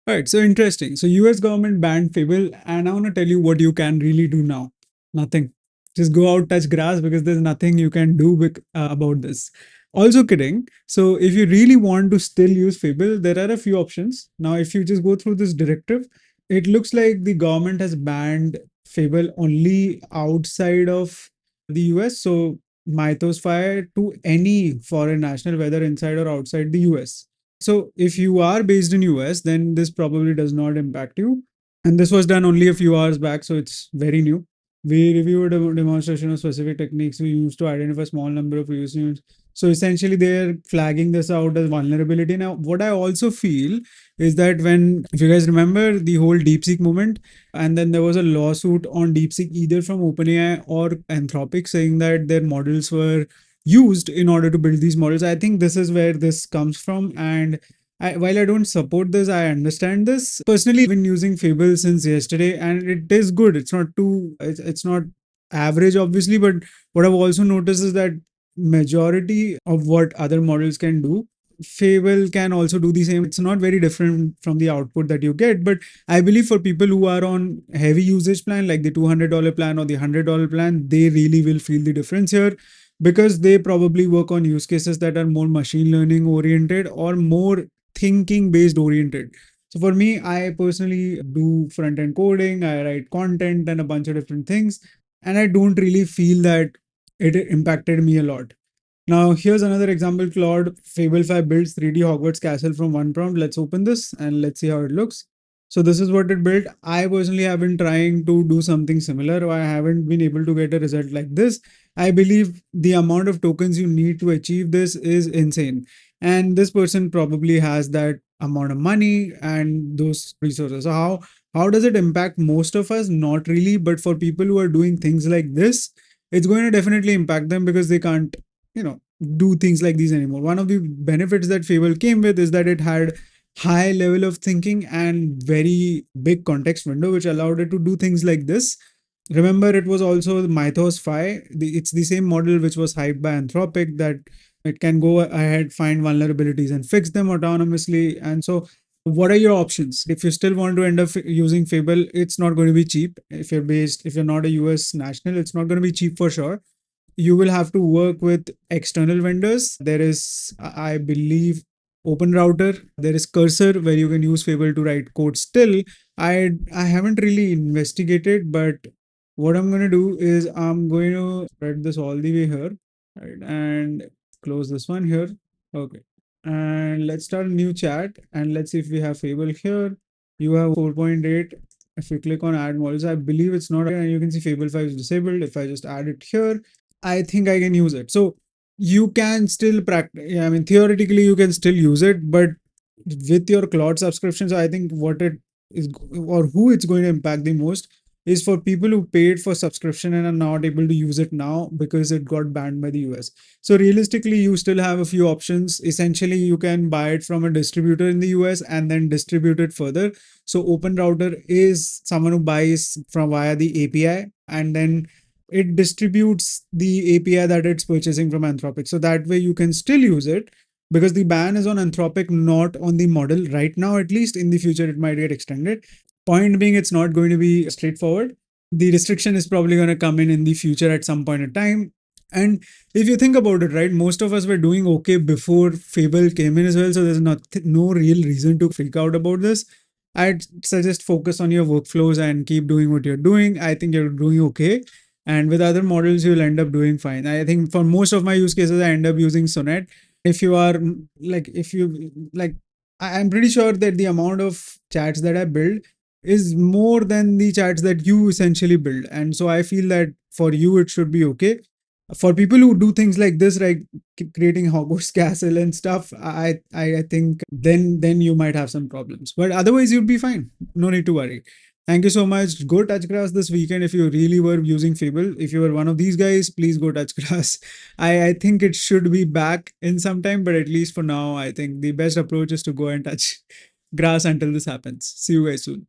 All right, so interesting. So US government banned Fable, and I want to tell you what you can really do now. Nothing. Just go out, touch grass because there's nothing you can do about this. Also kidding. So if you really want to still use Fable, there are a few options. Now, if you just go through this directive, it looks like the government has banned Fable only outside of the US. So Mythos fire to any foreign national, whether inside or outside the US. So if you are based in US, then this probably does not impact you. And this was done only a few hours back, so it's very new. We reviewed a demonstration of specific techniques we used to identify a small number of use units. So essentially, they're flagging this out as vulnerability. Now, what I also feel is that when, if you guys remember the whole DeepSeek movement, and then there was a lawsuit on DeepSeek either from OpenAI or Anthropic saying that their models were used in order to build these models. I think this is where this comes from. And while I don't support this, I understand this. Personally, I've been using Fable since yesterday and it is good. It's not average, obviously, but what I've also noticed is that majority of what other models can do, Fable can also do the same. It's not very different from the output that you get, but I believe for people who are on heavy usage plan, like the $200 plan or the $100 plan, they really will feel the difference here because they probably work on use cases that are more machine learning oriented or more thinking based oriented. So for me, I personally do front end coding, I write content and a bunch of different things, and I don't really feel that it impacted me a lot. Now, here's another example. Claude Fable 5 builds 3D Hogwarts castle from one prompt. Let's open this and let's see how it looks. So this is what it built. I personally have been trying to do something similar. I haven't been able to get a result like this. I believe the amount of tokens you need to achieve this is insane. And this person probably has that amount of money and those resources. So how does it impact most of us? Not really, but for people who are doing things like this, it's going to definitely impact them because they can't, you know, do things like these anymore. One of the benefits that Fable came with is that it had high level of thinking and very big context window, which allowed it to do things like this. Remember, it was also the Mythos 5. It's the same model which was hyped by Anthropic that it can go ahead, find vulnerabilities and fix them autonomously. And so, what are your options? If you still want to end up using Fable, it's not going to be cheap. If you're not a US national, it's not going to be cheap for sure. You will have to work with external vendors. There is, I believe, Open Router. There is Cursor where you can use Fable to write code still. I haven't really investigated, but what I'm going to do is I'm going to spread this all the way here, right? And close this one here. Okay. And let's start a new chat and let's see if we have Fable here. You have 4.8. If you click on add models, I believe it's not, and you can see Fable 5 is disabled. If I just add it here, I think I can use it. So you can still practice. Yeah, I mean, theoretically, you can still use it, but with your cloud subscriptions, I think what it is or who it's going to impact the most is for people who paid for subscription and are not able to use it now because it got banned by the US. So realistically, you still have a few options. Essentially, you can buy it from a distributor in the US and then distribute it further. So Open Router is someone who buys from via the API and then it distributes the API that it's purchasing from Anthropic. So that way you can still use it because the ban is on Anthropic, not on the model right now, at least. In the future, it might get extended. Point being, it's not going to be straightforward. The restriction is probably going to come in the future at some point in time. And if you think about it, right, most of us were doing okay before Fable came in as well. So there's no real reason to freak out about this. I'd suggest focus on your workflows and keep doing what you're doing. I think you're doing okay. And with other models, you'll end up doing fine. I think for most of my use cases, I end up using Sonnet. If you are if you like, I'm pretty sure that the amount of chats that I build is more than the chats that you essentially build. And so I feel that for you, it should be okay. For people who do things like this, like creating Hogwarts Castle and stuff, I think then you might have some problems. But otherwise, you'd be fine. No need to worry. Thank you so much. Go touch grass this weekend if you really were using Fable. If you were one of these guys, please go touch grass. I think it should be back in some time, but at least for now, I think the best approach is to go and touch grass until this happens. See you guys soon.